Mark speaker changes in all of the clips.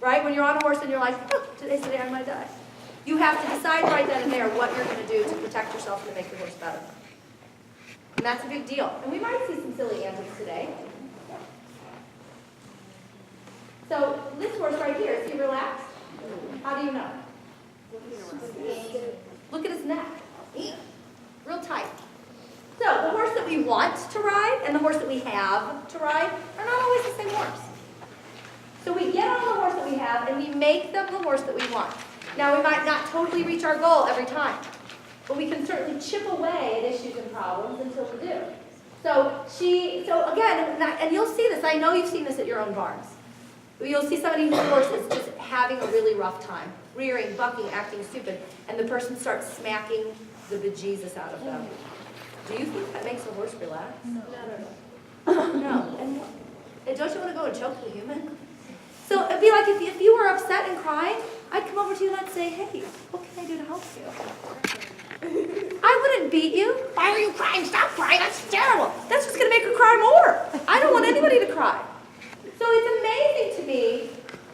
Speaker 1: right? When you're on a horse and you're like, oh, today's the day I might die. You have to decide right then and there what you're going to do to protect yourself and to make your horse better. And that's a big deal. And we might see some silly antics today. So this horse right here, is he relaxed? How do you know? Look at his neck. Real tight. So the horse that we want to ride and the horse that we have to ride are not always the same horse. So we get on the horse that we have and we make them the horse that we want. Now we might not totally reach our goal every time, but we can certainly chip away at issues and problems until we do. So again, and you'll see this, I know you've seen this at your own barns. You'll see somebody whose horse is just having a really rough time, rearing, bucking, acting stupid, and the person starts smacking the bejesus out of them. Do you think that makes a horse relax?
Speaker 2: No.
Speaker 1: No. And don't you want to go and choke the human? So it'd be like if you were upset and crying, I'd come over to you and I'd say, hey, what can I do to help you? I wouldn't beat you. Why are you crying? Stop crying. That's terrible. That's just going to make her cry more. I don't want anybody to cry. So it's amazing to me,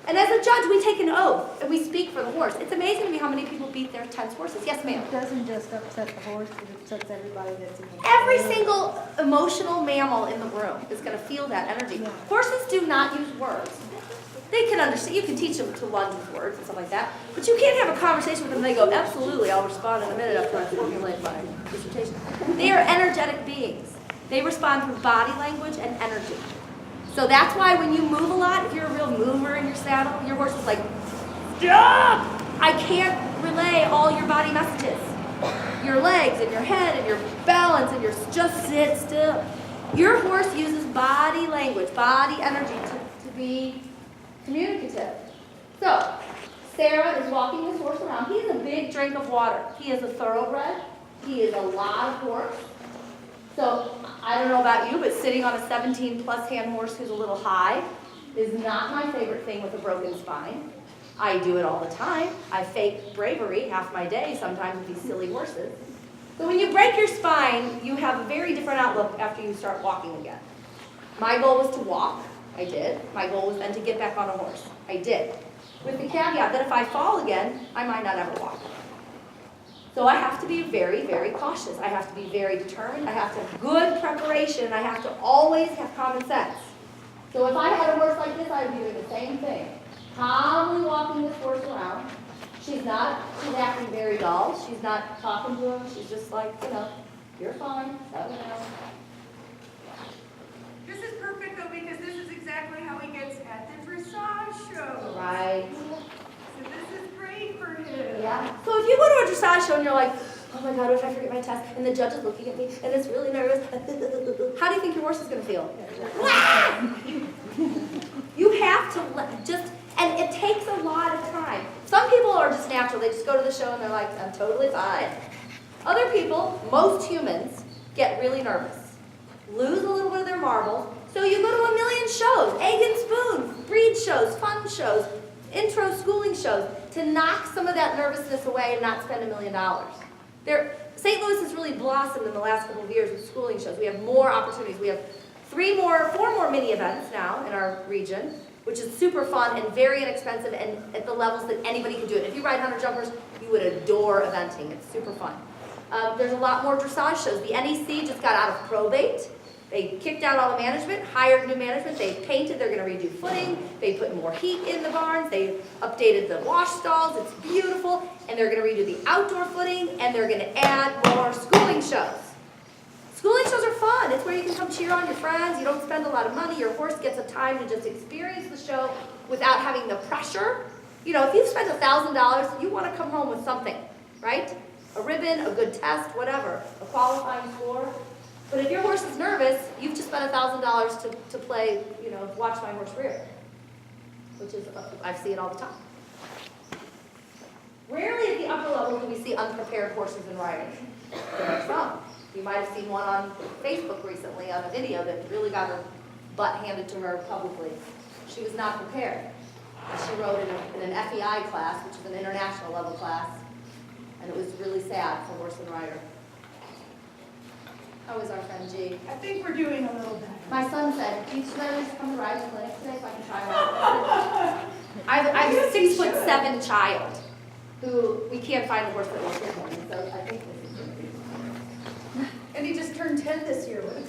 Speaker 1: and as a judge, we take an oath, and we speak for the horse. It's amazing to me how many people beat their tense horses. Yes, ma'am?
Speaker 2: It doesn't just upset the horse, it upsets everybody that's in the
Speaker 1: Every single emotional mammal in the room is going to feel that energy.
Speaker 2: Yeah.
Speaker 1: Horses do not use words. They can understand. You can teach them to lunge with words and stuff like that, but you can't have a conversation with them and they go, absolutely, I'll respond in a minute after I formulate my dissertation. They are energetic beings. They respond through body language and energy. So that's why when you move a lot, if you're a real mover in your saddle, your horse is like, stop! I can't relay all your body messages. Your legs and your head and your balance and your just sit still. Your horse uses body language, body energy to be communicative. So, Sarah is walking this horse around. He is a big drink of water. He is a thoroughbred. He is a lot of horse. So, I don't know about you, but sitting on a 17-plus hand horse who's a little high is not my favorite thing with a broken spine. I do it all the time. I fake bravery half my day sometimes with these silly horses. So when you break your spine, you have a very different outlook after you start walking again. My goal was to walk. I did. My goal was then to get back on a horse. I did. With the caveat that if I fall again, I might not ever walk. So I have to be very, very cautious. I have to be very determined. I have to have good preparation. I have to always have common sense. So if I had a horse like this, I would be doing the same thing. Calmly walking this horse around. She's acting very dull. She's not talking to him. She's just like, you're fine. Settle down.
Speaker 3: This is perfect though because this is exactly how he gets at the dressage show.
Speaker 1: Right.
Speaker 3: So this is great for him.
Speaker 1: Yeah. So if you go to a dressage show and you're like, oh my God, what if I forget my test? And the judge is looking at me and it's really nervous. How do you think your horse is going to feel? You have to and it takes a lot of time. Some people are just natural. They just go to the show and they're like, I'm totally fine. Other people, most humans, get really nervous, lose a little bit of their marbles. So you go to a million shows, egg and spoon, breed shows, fun shows, intro schooling shows, to knock some of that nervousness away and not spend $1 million. St. Louis has really blossomed in the last couple of years with schooling shows. We have more opportunities. We have 4 more mini events now in our region, which is super fun and very inexpensive and at the levels that anybody can do it. If you ride hunter jumpers, you would adore eventing. It's super fun. There's a lot more dressage shows. The NEC just got out of probate. They kicked out all the management, hired new management. They painted. They're going to redo footing. They put more heat in the barns. They updated the wash stalls. It's beautiful. And they're going to redo the outdoor footing. And they're going to add more schooling shows. Schooling shows are fun. It's where you can come cheer on your friends. You don't spend a lot of money. Your horse gets a time to just experience the show without having the pressure. If you've spent $1,000, you want to come home with something, right? A ribbon, a good test, whatever, a qualifying score. But if your horse is nervous, you've just spent $1,000 to play, watch my horse rear, which is, I see it all the time. Rarely at the upper level do we see unprepared horses and riders. There are some. You might have seen one on Facebook recently on a video that really got her butt handed to her publicly. She was not prepared. And she rode in an FEI class, which is an international level class, and it was really sad for horse and rider. How is our friend G?
Speaker 3: I think we're doing a little better.
Speaker 1: My son said, should I just come to riding clinic today so I can try one? I have a 6'7" child who we can't find the horse that wants him, so I think this is gonna be.
Speaker 3: And he just turned 10 this year. What a